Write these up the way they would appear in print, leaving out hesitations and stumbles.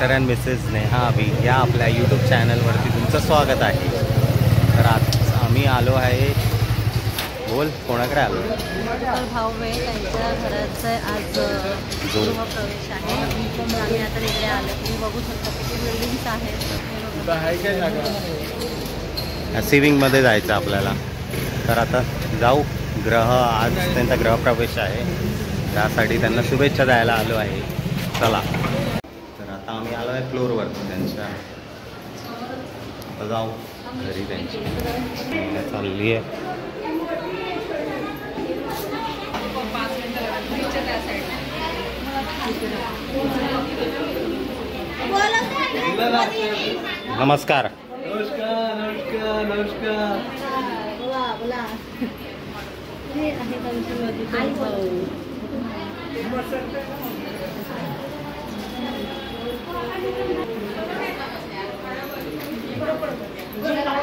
Mister and Mrs Neha अभी या आपल्या यूट्यूब चॅनलवरती तुमचं स्वागत आहे। तर आज आम्ही आलो आहे, बोल कोणाकडे आलो? भाऊ आहे त्यांच्या घराचं आज गृहप्रवेश आहे। आम्ही आता इकडे आलो, तुम्ही बघू शकता किती बिल्डिंग्स आहेत। सिविंगमध्ये जायचं आपल्याला, तर आता जाऊ। आज त्यांचा गृहप्रवेश आहे, त्यासाठी त्यांना शुभेच्छा द्यायला आलो आहे। चला, तर आता आम्ही आलो आहे फ्लोअरवर त्यांच्या, आता जाऊ घरी त्यांची चालली आहे। नमस्कार। नमस्कार नमस्कार नमस्कार। बोला हे आहे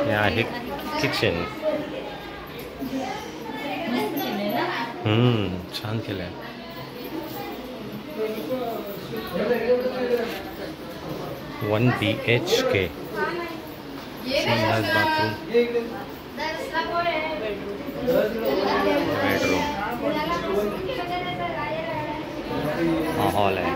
हे आहे किचन। छान केलंय। One BHK, bathroom, bedroom, hall आहे।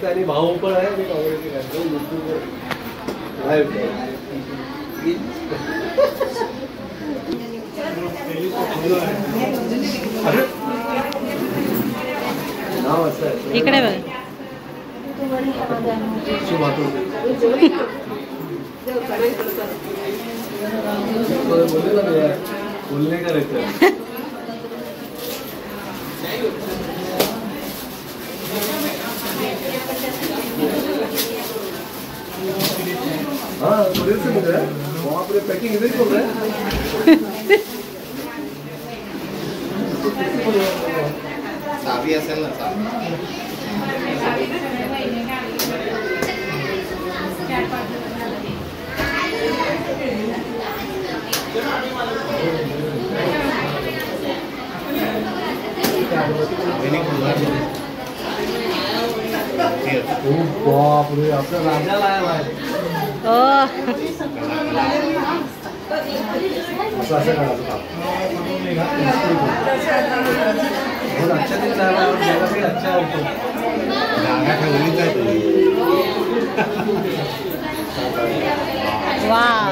आणि भाऊ पण आहे, मी इकडे बोलणे करायचं। हाँ थोड़े से मिल रहा है, वहाँ पर पैकिंग इधर ही बोल रहा है। सावी असेल ना बाप रे, आपला राजा लाया है। बहुत अच्छा दिन रहा है और जगह भी अच्छा है। गाना ठेवली काय तुम्ही? वाह,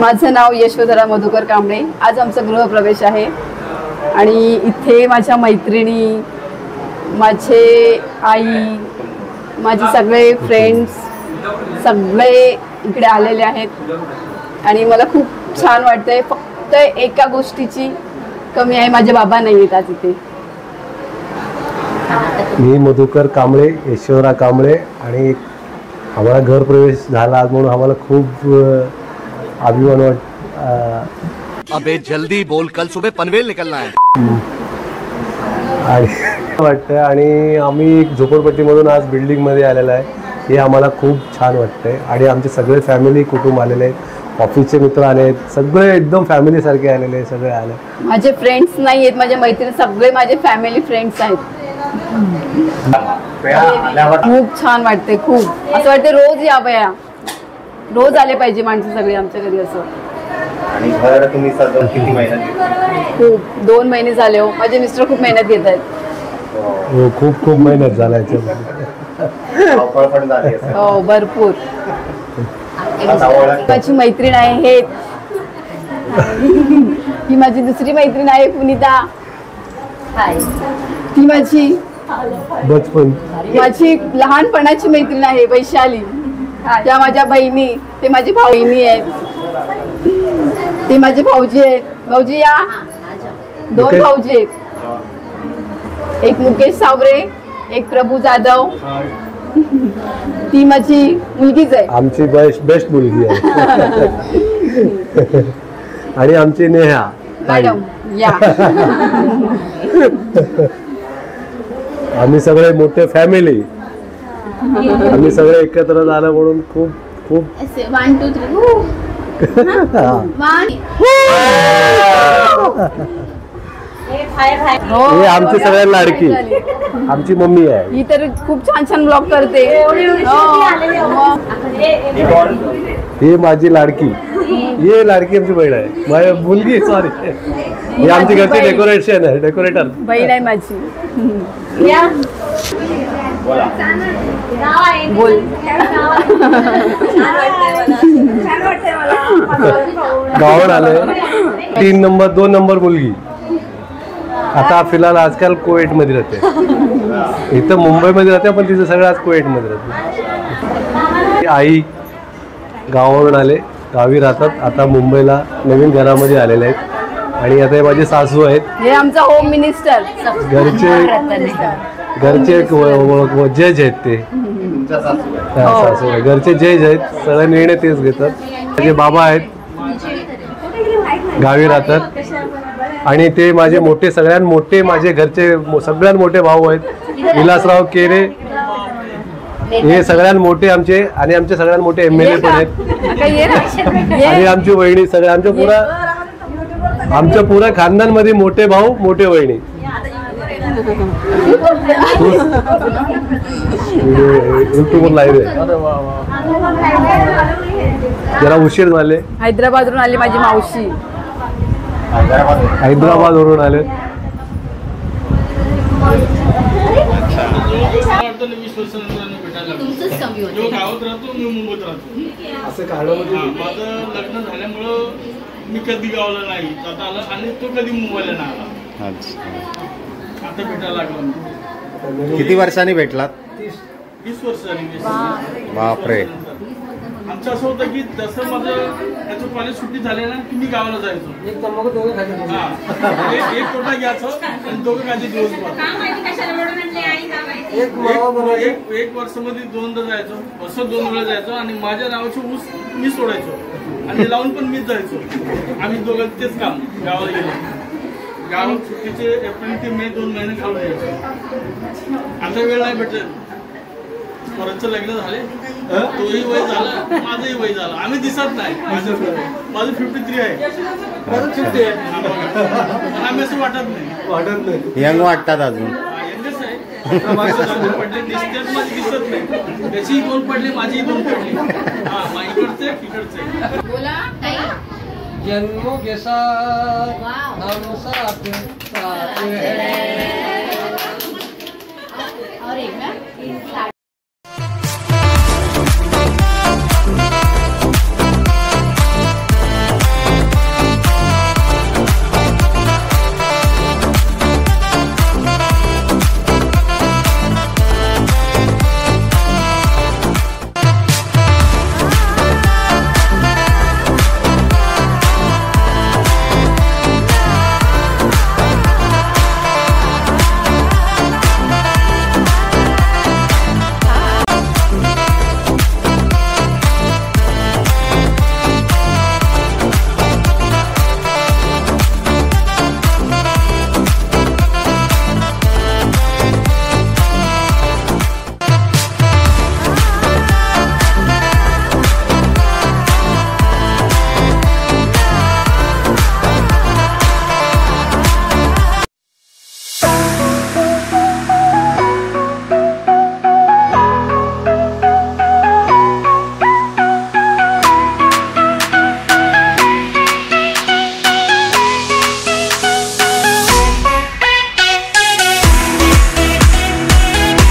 माझं नाव यशोधरा मधुकर कांबळे. आज आमचा गृहप्रवेश आहे आणि इथे माझ्या मैत्रिणी, माझे आई, माझे सगळे फ्रेंड्स सगळे इकडे आलेले आहेत आणि मला खूप छान वाटतंय. फक्त एका गोष्टीची कमी आहे, माझे बाबा नाही आहेत आज इथे. मी मधुकर कांबळे, यशोधरा कांबळे आणि आम्हाला गृहप्रवेश झाला आज म्हणून आम्हाला खूप अभिमान अबे जल्दी बोल, कल सुबह पनवेल निकलना है. वाटतं आणि आम्ही झोपडपट्टीमधून आज बिल्डिंगमध्ये आलेला आहे. हे आम्हाला खूप छान वाटतंय आणि आमचे सगळे फॅमिली कुटुंब आलेले आहेत, ऑफिसचे मित्र आले आहेत, सगळे एकदम फॅमिली सारखे आलेले आहेत, सगळे आले. माझे फ्रेंड्स नाही आहेत, माझ्या मैत्रिणी सगळे माझे फॅमिली फ्रेंड्स आहेत. खूप छान वाटते, खूप असं वाटते रोज यावया, रोज आले पाहिजे माणसं सगळे आमच्या घरी असं. आणि घर तुम्ही सजवून किती महिन्यात? खूप 2 महिने झाले हो. माझे मिस्टर खूप मेहनत घेत आहेत. हो, खूप खूप मेहनत झालाय. हो, भरपूर. माझी मैत्रीण आहे, ही माझी दुसरी मैत्रीण आहे पुनिता. ती माझी लहानपणाची मैत्रीण आहे वैशाली. त्या माझ्या बहिणी, ते माझी बहिणी आहेत, ते माझे भाऊजी आहेत. भाऊजी या, 2 भाऊजी आहेत, एक मुकेश सावरे, एक प्रभू जाधव. ती माझी मुलगीच आहे, आमची बेस्ट मुलगी आहे. आणि आमची नेहा मॅडम या. आम्ही सगळे मोठे फॅमिली, आम्ही सगळे एकत्र झालं म्हणून खूप खूप 1 2 3 हे आमची सगळ्यात लाडकी आमची मम्मी आहे. ही तर खूप छान छान ब्लॉग करते. ही माझी लाडकी, ही लाडकी आमची बहीण आहे, माझी मुलगी. सॉरी, ही आमची घरची डेकोरेशन आहे, डेकोरेटर बहीण आहे माझी. बोल. गावात आले. 2 नंबर मुलगी आता फिलहाल आजकाल कुवेटमध्ये राहते. इथं मुंबईमध्ये राहते पण तिचं सगळं आज कुवेटमध्ये राहते. आई गावावरून आले, गावी राहतात, आता मुंबईला नवीन घरामध्ये आलेले आहेत. आणि आता हे माझे सासू आहेत, हे आमचा होम मिनिस्टर, घरचे जज आहेत. ते सासू आहे, घरचे जज आहेत, सगळे निर्णय तेच घेतात. माझे बाबा आहेत, गावी राहतात. आणि ते माझे मोठे, सगळ्यात मोठे माझे घरचे सगळ्यात मोठे भाऊ आहेत, विलासराव केरे. हे सगळ्यात मोठे आमचे, आणि आमचे सगळ्यात मोठे MLA पण आहेत. आणि आमची वहिनी, सगळे आमच्या पुऱ्या खानदानमध्ये मोठे भाऊ, मोठे वहिनी. युट्यूबवर लाईव्ह आहे. जरा उशीर झाले. हैदराबादवरून आली माझी मावशी, हैदराबादवरून आले. गावात राहतो, मी मुंबईत राहतो. असं काढामध्ये माझं लग्न झाल्यामुळं मी कधी गावाला नाही आता आलं आणि तो कधी मुंबईला नाही आला. आता भेटायला लागला. किती वर्षांनी भेटलात? 20 वर्ष झाली. बापरे. आमचं असं होतं की जसं माझं त्याचं कॉलेज सुट्टी झाले ना की मी गावाला जायचो. एक तोटा घ्यायचो आणि दोघं खायचे दिवसभर. एक वर्षामध्ये 2दा जायचो, वर्षात 2 वेळा जायचो. आणि माझ्या नावाचे ऊस मी सोडायचो आणि लावून पण मीच जायचो. आम्ही दोघं तेच काम गावाला गेलो. गावात सुट्टीचे एप्रिल ते मे 2 महिने घालून यायचो. आता वेळ नाही भेटत. परतचं लग्न झाले, तोही वय झाला, माझंही वय झालं. आम्ही दिसत नाही. माझं 53 आहे, आम्ही असं वाटत नाही. यंग वाटतात अजून. यंगच आहे. पडले दिसतात, माझी दिसत नाही. त्याची 2 पडले, माझी 2 पडली. हा, इकडचे इकडचे. जन्मों के साथ हम साथ हैं।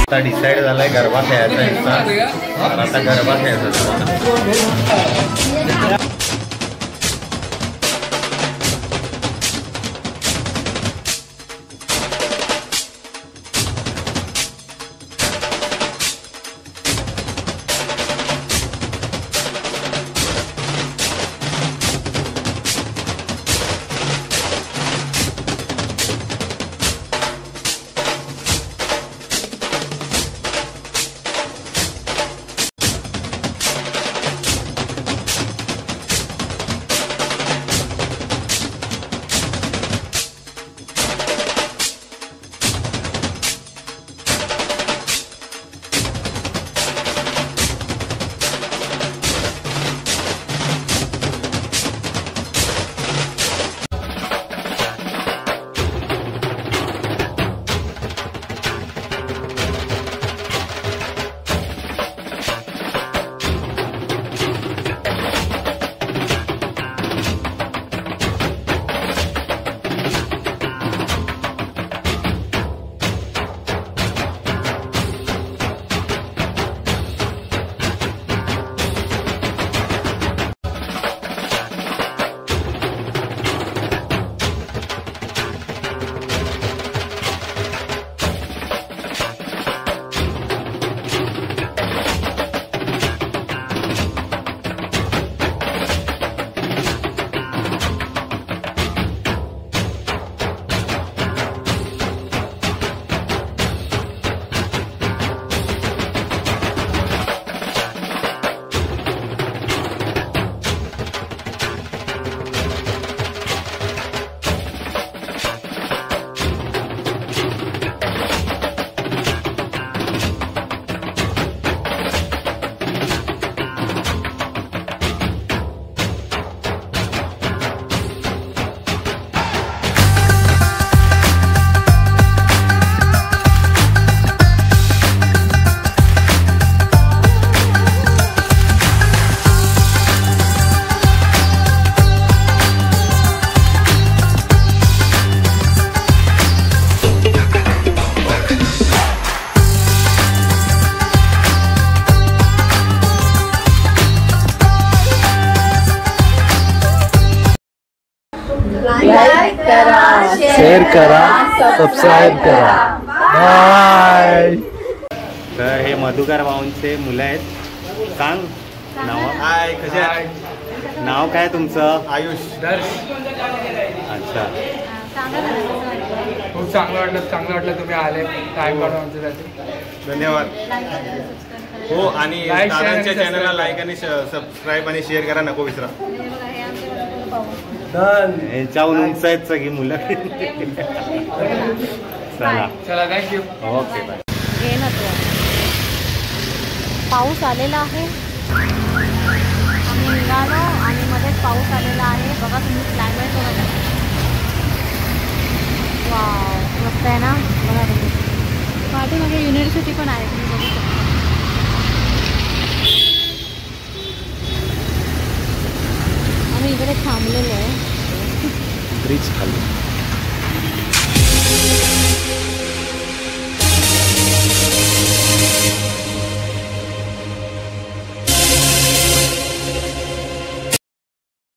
आता डिसाईड झालाय गरबा खेळायचा यांचा. तर आता गरबा खेळायचा. शेअर करा, सबस्क्राईब करा. बाय. तर हे मधुकर भाऊंचे मुलं आहेत. सांग नाव. हाय, कसे आहेत? नाव काय तुमचं? आयुष. अच्छा. खूप चांगलं वाटलं तुम्ही आले टाइम काढून आमच्यासाठी. धन्यवाद. हो, आणि दादांच्या चॅनलला लाईक आणि सबस्क्राईब आणि शेअर करा, नको विसरा. यांच्याहून उंच आहेत सगळी मुलं. चला थँक्यू. Okay bye. हे ना पाऊस आलेला आहे. आम्ही निघालो आणि मध्येच पाऊस आलेला आहे. बघा तुम्ही क्लायमेट बघा. वाव, मस्त आहे ना. बघा तुम्ही पाठीमागे युनिव्हर्सिटी पण आहे, तुम्ही बघू शकता. आम्ही इकडे थांबलेलो आहे ब्रिज खाली.